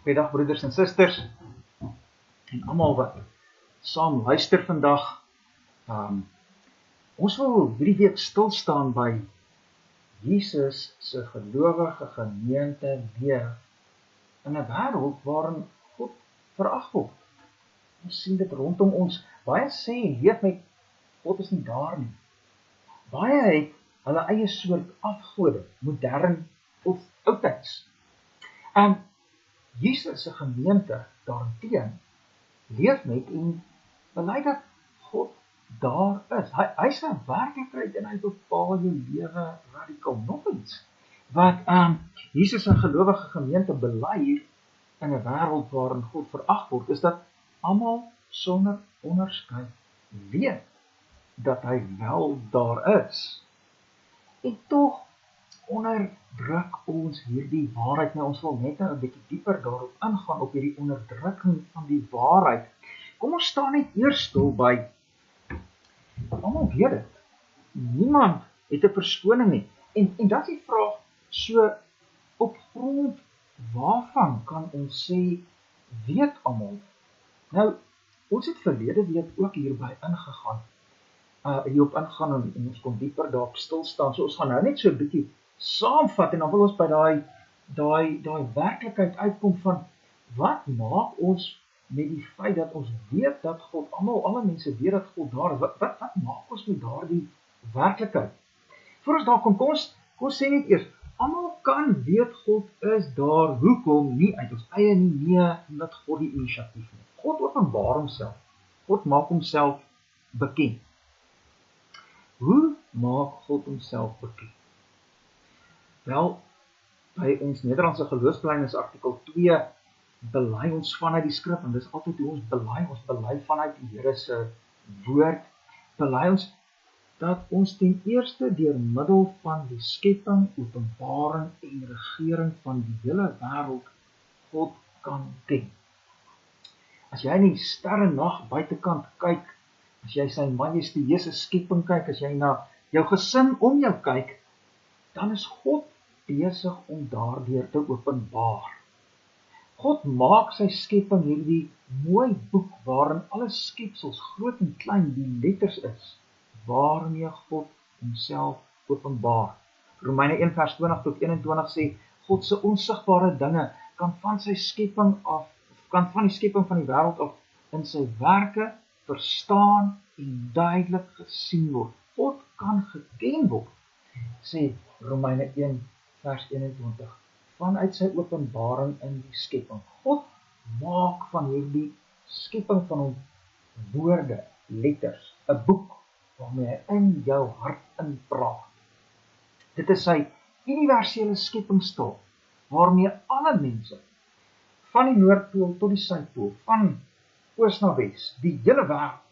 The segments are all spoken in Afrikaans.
Goeiedag broeders en susters en almal wat saam luister vandag. Ons wil hierdie week stilstaan by Jesus se gelowige gemeente leef in 'n wêreld waarin God verag word. Ons sien dit rondom ons. Baie sê leef met God is nie daar nie. Baie het hulle eie soort afgode, modern of oudtyds. Jesus se gemeente daarteen leef met en bely dat God daar is. Hy is 'n werklikheid en hy bepaal jou lewe radikaal. Nog iets wat Jesus se gelowige gemeente bely in 'n wêreld waarin God verag word, is dat almal sonder onderskeid weet dat hy wel daar is. En tog onderdruk ons hierdie waarheid. Nou, ons wil net 'n bietjie dieper daarop ingaan op hierdie onderdrukking van die waarheid. Kom ons staan net eers stil by, almal weet dit, niemand het 'n verskoning nie. En dat die vraag, so op grond waarvan kan ons sê, weet almal? Nou, ons het verlede week ook hierby ingegaan, hierop ingaan en ons kon dieper daarop stilstaan. So ons gaan nou net so 'n bietjie saamvat en dan wil ons by daai werklikheid uitkom van wat maak ons met die feit dat ons weet dat God, alle mense weet dat God daar is. Wat maak ons met daardie werklikheid? Voor ons daar kom ons sê net eers, almal kan weet God is daar. Hoekom? Nie uit ons eie nie, omdat God die inisiatief neem. God openbaar homself. God maak homself bekend. Hoe maak God homself bekend? Wel, by ons Nederlandse geloofsbelijdenis artikel 2 bely ons vanuit die skrif, en dis altyd hoe ons bely vanuit die Here se woord, bely ons dat ons ten eerste deur middel van die skepping, openbaring en regering van die hele wêreld God kan ken. As jy in die sterrenag buitekant kyk, as jy sy majestueuse skepping kyk, as jy na jou gesin om jou kyk, dan is God besig om daardeur te openbaar. God maak sy skepping hierdie mooi boek waarin alle skepsels, groot en klein, die letters is, waarmee God homself openbaar. Romeine 1 vers 20 tot 21 sê, God se onsigbare dinge kan van die skepping van die wêreld af in sy werke verstaan en duidelik gesien word. God kan geken word, sê Romeine 1 vers 21, vanuit sy openbaring in die skepping. God maak van hierdie skepping van hom woorde, letters, 'n boek waarmee hy in jou hart inpraat. Dit is sy universele skeppingsstaal waarmee alle mense van die Noordpool tot die Suidpool, van oos na wes, die hele wêreld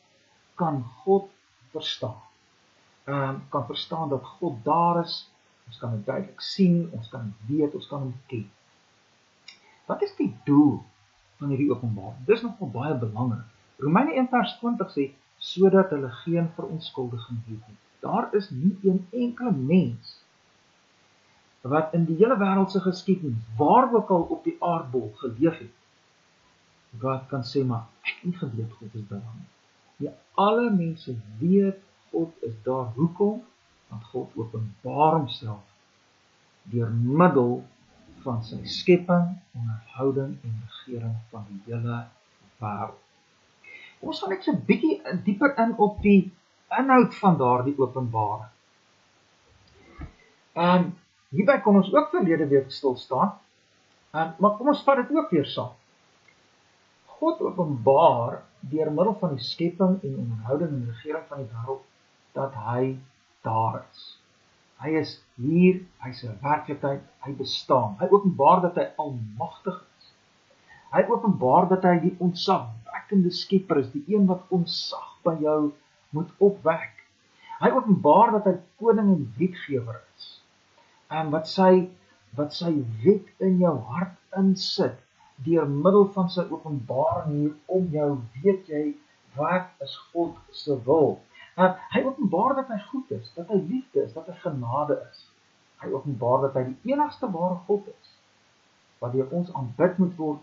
kan God verstaan. Kan verstaan dat God daar is. Ons kan hom duidelik sien, ons kan hom weet, ons kan hom ken. Wat is die doel van hierdie openbaring? Dis nogal baie belangrik. Romeine 1 vers 20 sê, sodat hulle geen verontskuldiging het nie. Daar is nie een enkele mens wat in die hele wêreld se geskiedenis, waar ook al op die aardbol geleef het, wat kan sê, maar ek het nie geweet God is daar nie. Ja, alle mense weet God is daar. Hoekom? Want God openbaar homself deur middel van sy skepping, onderhouding en regering van die hele wêreld. Ons gaan net so 'n bietjie dieper in op die inhoud van daardie openbaring. Hierby kon ons ook verlede week stil staan, maar kom ons vat dit ook weer saam. God openbaar deur middel van die skepping en onderhouding en regering van die wêreld dat hy daar is. Hy is hier, hy is 'n werklikheid, hy bestaan. Hy openbaar dat hy almagtig is. Hy openbaar dat hy die ontzagwekkende skepper is, die een wat ontzag by jou moet opwek. Hy openbaar dat hy koning en wetgewer is. Wat sy wet in jou hart insit, deur middel van sy openbaring hier om jou, weet jy, wat is God se wil. Hy openbaar dat hy goed is, dat hy liefde is, dat hy genade is. Hy openbaar dat hy die enigste ware God is, wat deur ons aanbid moet word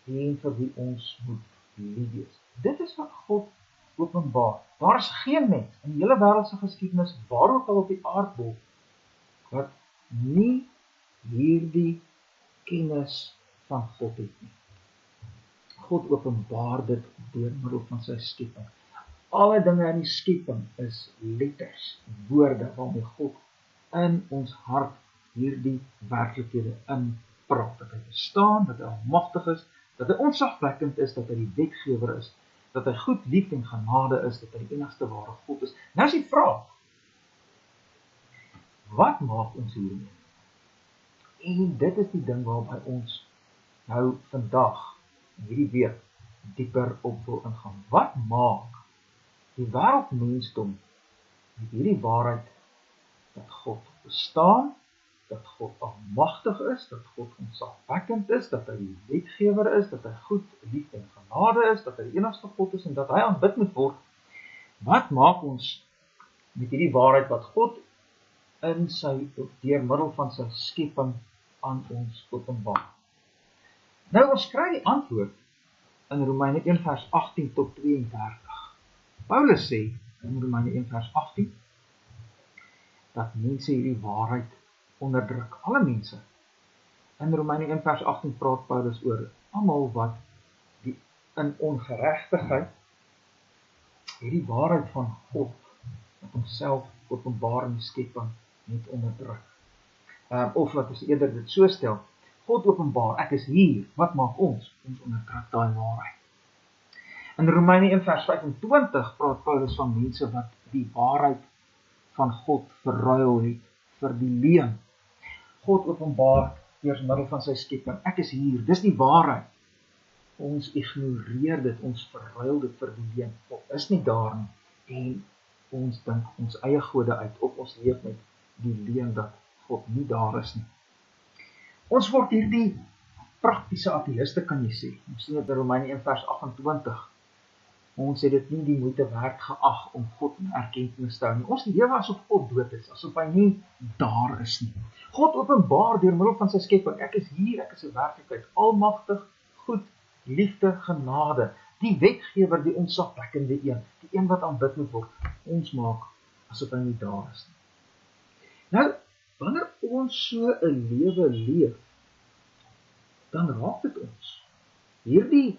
en vir wie ons moet lief wees. Dit is wat God openbaar. Daar is geen mens in die hele wêreldse geskiedenis, waar ook al op die aardbol, wat nie hierdie kennis van God het nie. God openbaar dit deur middel van sy skepping. Alle dinge in die skepping is letters, woorde, waarmee God in ons hart hierdie werklikhede inpraat. Dat hy bestaan, dat hy almagtig is, dat hy ontzagwekkend is, dat hy die wetgewer is, dat hy goed, lief en genade is, dat hy die enigste ware God is. Nou is die vraag, wat maak ons hiermee? En dit is die ding waarby ons nou vandag, hierdie week, dieper op wil ingaan. Wat maak die wêreldmensdom met hierdie waarheid dat God bestaan, dat God almagtig is, dat God ontzagwekkend is, dat hy die wetgewer is, dat hy goed, lief en genade is, dat hy die enigste God is en dat hy aanbid moet word? Wat maak ons met hierdie waarheid wat God in deur middel van sy skepping aan ons openbaar? Nou, ons kry die antwoord in Romeine 1 vers 18 tot 32. Paulus sê in Romeine 1 vers 18 dat mense hierdie waarheid onderdruk, alle mense. In Romeine 1 vers 18 praat Paulus oor almal wat in ongeregtigheid hierdie waarheid van God wat homself openbaar in die skepping net onderdruk. Of wat ons eerder dit so stel, God openbaar, ek is hier, wat maak ons? Ons onderdruk daai waarheid. In Romeine 1 vers 25 praat Paulus van mense wat die waarheid van God verruil het vir die leuen. God openbaar deur middel van sy skepping, ek is hier, dis die waarheid. Ons ignoreer dit, ons verruil dit vir die leuen. God is nie daar nie, en ons dink ons eie gode uit, of ons leef met die leuen dat God nie daar is nie. Ons word hierdie praktiese ateïste, kan jy sê. Ons sien dit in Romeine 1 vers 28. Ons het dit nie die moeite werd geag om God in erkenning te hou nie. Ons lewe asof God dood is, asof hy nie daar is nie. God openbaar deur middel van sy skepping, ek is hier, ek is 'n werklikheid, almagtig, goed, liefde, genade, die wetgewer, die ontzagwekkende een, die een wat aanbid moet word. Ons maak asof hy nie daar is nie. Nou, wanneer ons so 'n lewe leef, dan raak dit ons. Hierdie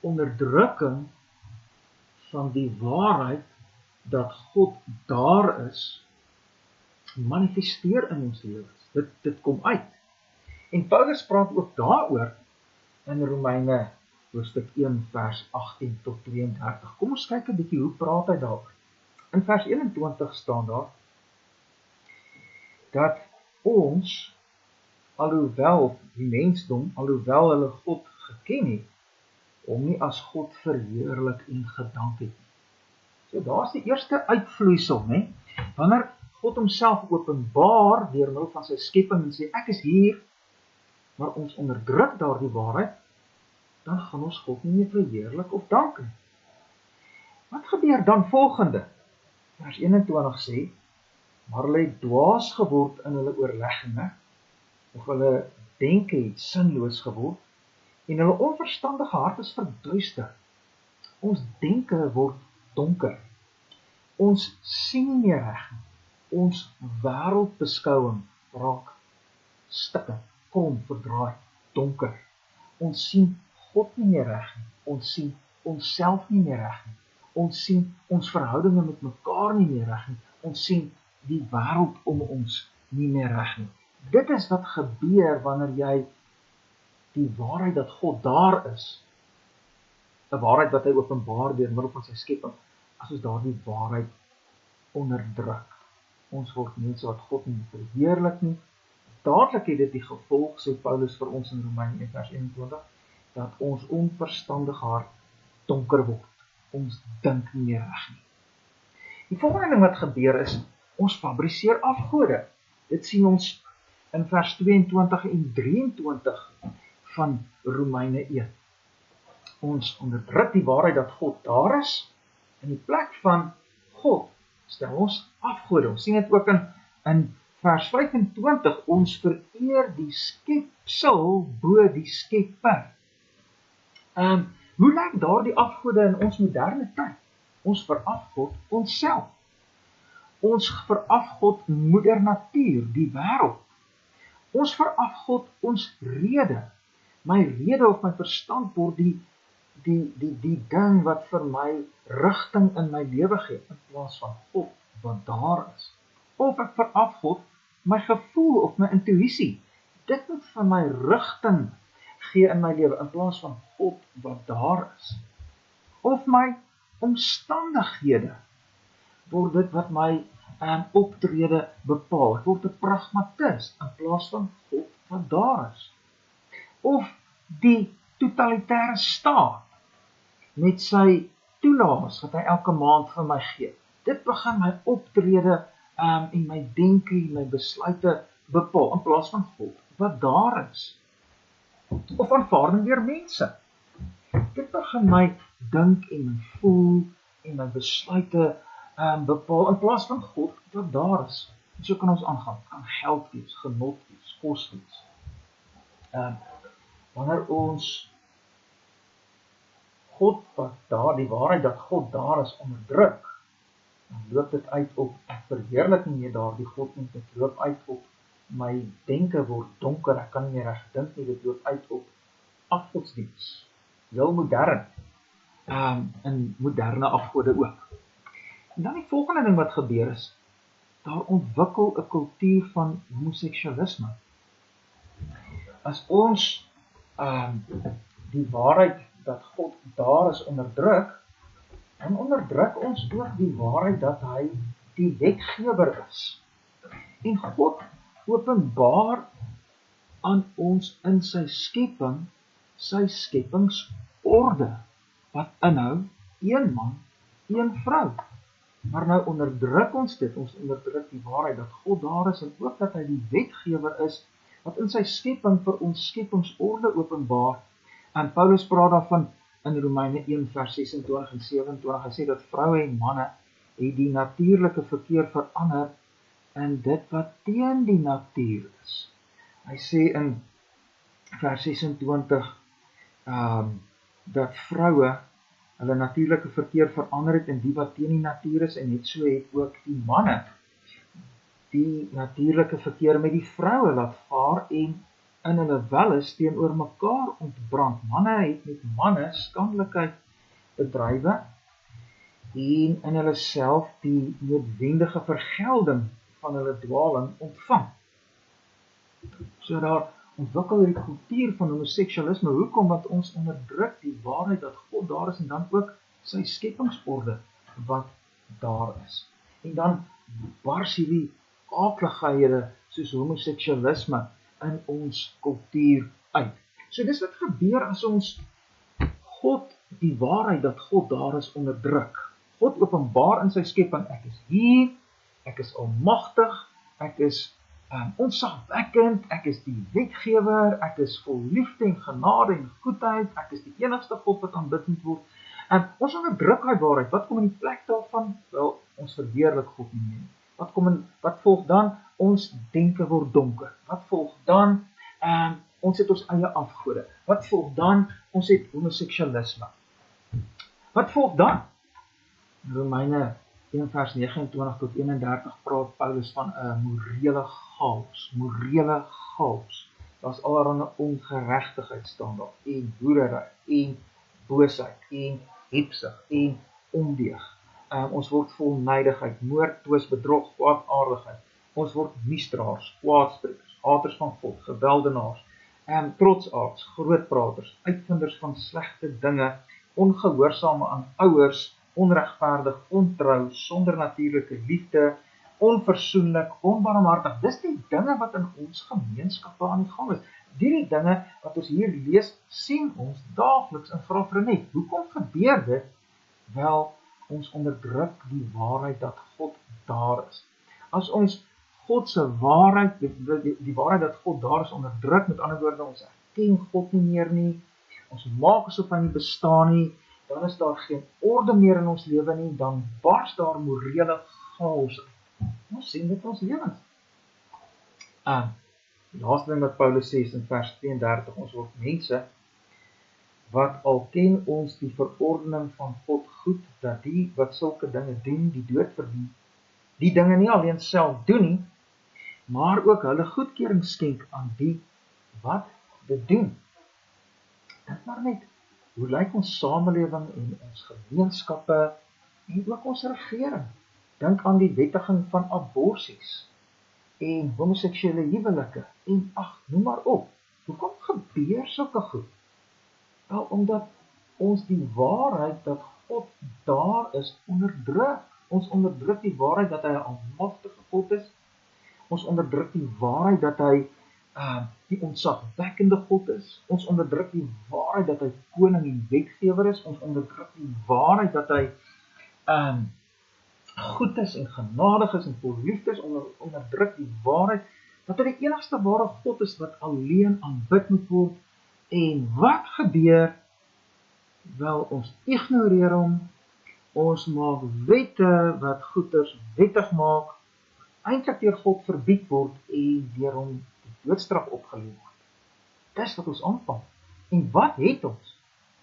onderdrukking van die waarheid dat God daar is, manifesteer in ons lewens. Dit kom uit. En Paulus praat ook daaroor in Romeine hoofstuk 1 vers 18 tot 32. Kom ons kyk 'n bietjie hoe praat hy daaroor. In vers 21 staan daar dat ons, alhoewel die mensdom, alhoewel hulle God geken het, hom nie as God verheerlik en gedank het. So daar's die eerste uitvloeisel, né? Wanneer God homself openbaar deur middel van sy skepping en sê ek is hier, maar ons onderdruk daardie waarheid, dan gaan ons God nie meer verheerlik of dank nie. Wat gebeur dan volgende? Vers 21 sê, maar hulle het dwaas geword in hulle oorlegginge, of hulle denke het sinloos geword, en hulle onverstandige hart is verduister. Ons denke word donker. Ons sien nie meer reg nie. Ons wêreldbeskouing raak stikkend, krom, verdraai, donker. Ons sien God nie meer reg nie. Ons sien onsself nie meer reg nie. Ons sien ons verhoudinge met mekaar nie meer reg nie. Ons sien die wêreld om ons nie meer reg nie. Dit is wat gebeur wanneer jy die waarheid dat God daar is, 'n waarheid wat hy openbaar deur middel van sy skepping, as ons daardie waarheid onderdruk. Ons word mense wat God nie verheerlik nie. Dadelik het dit die gevolg, sê Paulus vir ons in Romeine 1 vers 21, dat ons onverstandige hart donker word. Ons dink nie meer reg nie. Die volgende ding wat gebeur is, ons fabriseer afgode. Dit sien ons in vers 22 en 23 van Romeine 1. Ons onderdruk die waarheid dat God daar is, in die plek van God stel ons afgode. Ons sien dit ook in vers 25, ons vereer die skepsel bo die skepper. Hoe lyk daardie afgode in ons moderne tyd? Ons verafgod onsself. Ons verafgod moeder natuur, die wêreld. Ons verafgod ons rede. My rede of my verstand word die ding wat vir my rigting in my lewe gee, in plaas van God wat daar is. Of ek verafgod my gevoel of my intuïsie. Dit moet vir my rigting gee in my lewe, in plaas van God wat daar is. Of my omstandighede word dit wat my optrede bepaal. Ek word 'n pragmatist in plaas van God wat daar is. Of die totalitêre staat met sy toelaas wat hy elke maand vir my gee. Dit begin my optrede en my denke en my besluite bepaal, in plaas van God wat daar is. Of aanvaarding deur mense. Dit begin my dink en my voel en my besluite bepaal, in plaas van God wat daar is. En so kan ons aangaan. Kan geld wees, genot wees, kos wees. Wanneer ons God wat daar, die waarheid dat God daar is, onderdruk, dan loop dit uit op, ek verheerlik nie meer daardie God nie, dit loop uit op, my denke word donker, ek kan nie meer reg dink nie, dit loop uit op afgodsdiens, heel modern, in moderne afgode ook. En dan die volgende ding wat gebeur is, daar ontwikkel 'n kultuur van homoseksualisme. As ons die waarheid dat God daar is onderdruk, en onderdruk ons ook die waarheid dat hy die wetgewer is. En God openbaar aan ons in sy skepping, sy skepingsorde, wat inhou een man, een vrou. Maar nou onderdruk ons dit, ons onderdruk die waarheid dat God daar is, en ook dat hy die wetgewer is, wat in sy skepping vir ons skepingsorde openbaar. En Paulus praat daarvan in Romeine 1 vers 26 en 27, hy sê dat vroue en manne het die natuurlike verkeer verander in dit wat teen die natuur is. Hy sê in vers 26 dat vroue hulle natuurlike verkeer verander het in die wat teen die natuur is, en net so het ook die manne die natuurlike verkeer met die vroue laat vaar en in hulle welles teenoor mekaar ontbrand. Manne het met manne skandelikheid bedrywe en in hulle self die noodwendige vergelding van hulle dwaling ontvang. So daar ontwikkel hierdie kultuur van homoseksualisme. Hoekom? Want ons onderdruk die waarheid dat God daar is en dan ook sy skepingsorde wat daar is. En dan bars hierdie aaklighede soos homoseksualisme in ons kultuur uit. So dis wat gebeur as ons God, die waarheid dat God daar is, onderdruk. God openbaar in sy skepping, ek is hier, ek is almagtig, ek is ontzagwekkend, ek is die wetgewer, ek is vol liefde en genade en goedheid, ek is die enigste God wat aanbid moet word. En ons onderdruk die waarheid. Wat kom in die plek daarvan? Wel, ons verheerlik God nie meer. Wat volg dan? Ons denke word donker. Wat volg dan? Ons het ons eie afgode. Wat volg dan? Ons het homoseksualisme. Wat volg dan? Romeine 1 vers 29 tot 31 praat Paulus van 'n morele chaos. Morele chaos. Daar's allerlei ongeregtigheid staan daar, en boerery, en boosheid, en hebsug, en ondeug. Ons word vol nydigheid, moord, twis, bedrog, kwaadaardigheid. Ons word misdraers, kwaadsprekers, haters van God, geweldenaars, trotsaards, grootpraters, uitvinders van slegte dinge, ongehoorsame aan ouers, onregverdig, ontrou, sonder natuurlike liefde, onversoenlik, onbarmhartig. Dis die dinge wat in ons gemeenskappe aan die gang is. Die dinge wat ons hier lees, sien ons daagliks en vra vir net. Hoekom gebeur dit? Wel, ons onderdruk die waarheid dat God daar is. As ons God se waarheid, die waarheid dat God daar is, onderdruk, met ander woorde, ons erken God nie meer nie, ons maak asof hy nie bestaan nie, dan is daar geen orde meer in ons lewe nie, dan bars daar morele chaos uit. Ons sien dit in ons lewens. Die laaste ding wat Paulus sê in vers 32, ons word mense wat al ken ons die verordening van God goed, dat die wat sulke dinge doen, die dood verdien, die dinge nie alleen self doen nie, maar ook hulle goedkeuring skenk aan die wat dit doen. Dink maar net, hoe lyk ons samelewing en ons gemeenskappe en ook ons regering? Dink aan die wettiging van aborsies en homoseksuele huwelike en noem maar op. Hoekom gebeur sulke goed? Wel, omdat ons die waarheid dat God daar is onderdruk. Ons onderdruk die waarheid dat hy 'n almagtige God is. Ons onderdruk die waarheid dat hy die ontzagwekkende God is. Ons onderdruk die waarheid dat hy koning en wetgewer is. Ons onderdruk die waarheid dat hy goed is en genadig is en vol liefde is. Onderdruk die waarheid dat hy die enigste ware God is wat alleen aanbid moet word. En wat gebeur? Wel, ons ignoreer hom. Ons maak wette wat goeders wettig maak, eintlik deur God verbied word en deur hom die doodstraf opgelê word. Dis wat ons aanvang. En wat het ons?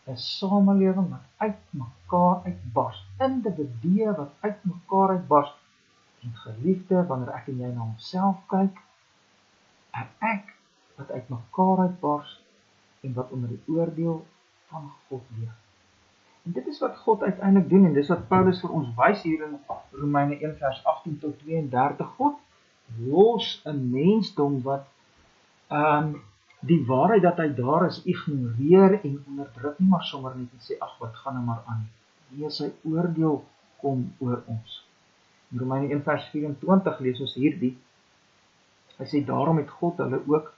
'n samelewing wat uit mekaar uitbars, individue wat uit mekaar uitbars, en geliefde, wanneer ek en jy na onsself kyk, 'n ek wat uit mekaar uitbars, en wat onder die oordeel van God leef. En dit is wat God uiteindelik doen, en dis wat Paulus vir ons wys hier in Romeine 1 vers 18 tot 32. God los 'n mensdom wat die waarheid dat hy daar is ignoreer en onderdruk nie maar sommer net en sê, ag, wat gaan nou maar aan. Nee, sy oordeel kom oor ons. In Romeine 1 vers 24 lees ons hierdie. Hy sê, daarom het God hulle ook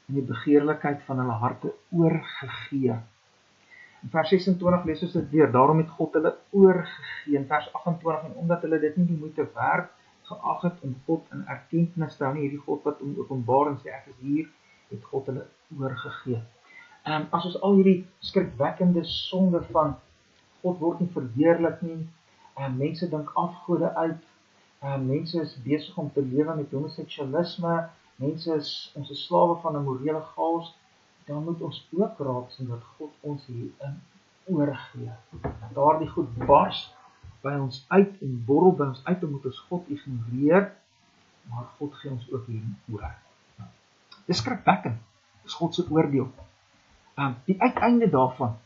in die begeerlikheid van hulle harte oorgegee. In vers 26 lees ons dit weer, daarom het God hulle oorgegee. In vers 28, en omdat hulle dit nie die moeite werd geag het om God in erkenning te hou nie, hierdie God wat openbaar en sê, ek is hier, het God hulle oorgegee. As ons al hierdie skrikwekkende sonde van God word nie verheerlik nie, mense dink afgode uit, mense is besig om te lewe met homoseksualisme, mense is slawe van 'n morele chaos, dan moet ons ook raak sien dat God ons hierin oorgee. Daardie goed bars by ons uit en borrel by ons uit, en moet ons God ignoreer, maar God gee ons ook hierin oor. Dis skrikwekkend, dis God se oordeel. Die uiteinde daarvan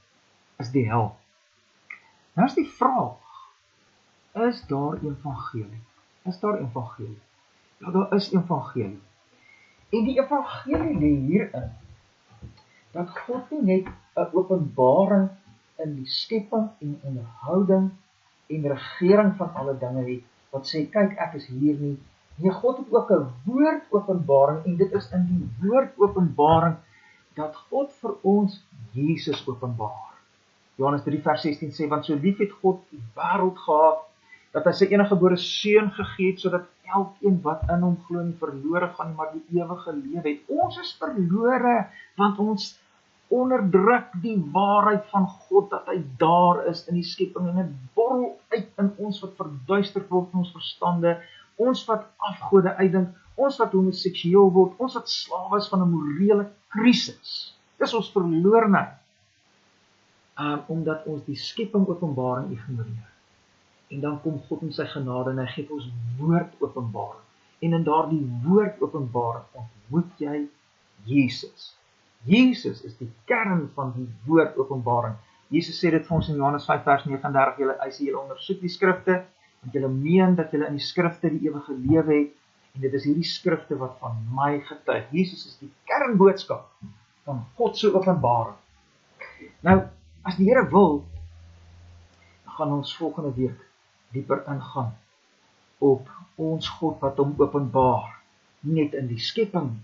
is die hel. Nou is die vraag, is daar evangelie? Is daar evangelie? Ja, daar is evangelie. En die evangelie lê hierin, dat God nie net 'n openbaring in die skepping en onderhouding en regering van alle dinge het, wat sê, kyk, ek is hier nie. Nee, God het ook 'n woord openbaring, en dit is in die woord openbaring, dat God vir ons Jesus openbaar. Johannes 3 vers 16 sê, want so lief het God die wêreld gehad, dat hy sy eniggebore seun gegee het, sodat elkeen wat in hom glo nie verlore gaan nie, maar die ewige lewe het. Ons is verlore, want ons onderdruk die waarheid van God, dat hy daar is in die skepping, en dit borrel uit in ons wat verduister word in ons verstande, ons wat afgode uitdink, ons wat homoseksueel word, ons wat slawe is van 'n morele krisis. Dis ons verlorenheid, omdat ons die skepping openbaring ignoreer. En dan kom God in sy genade en hy gee ons woord openbaring. En in daardie woord openbaring ontmoet jy Jesus. Jesus is die kern van die woord openbaring. Jesus sê dit vir ons in Johannes 5 vers 39, hy sê, julle ondersoek die skrifte, want julle meen dat julle in die skrifte die ewige lewe het, en dit is hierdie skrifte wat van my getuig. Jesus is die kernboodskap van God se openbaring. Nou, as die Here wil, dan gaan ons volgende week dieper ingaan op ons God wat hom openbaar, nie net in die skepping,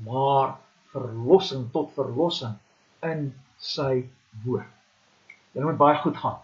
maar verlossing tot verlossing in sy woord. Dit moet baie goed gaan.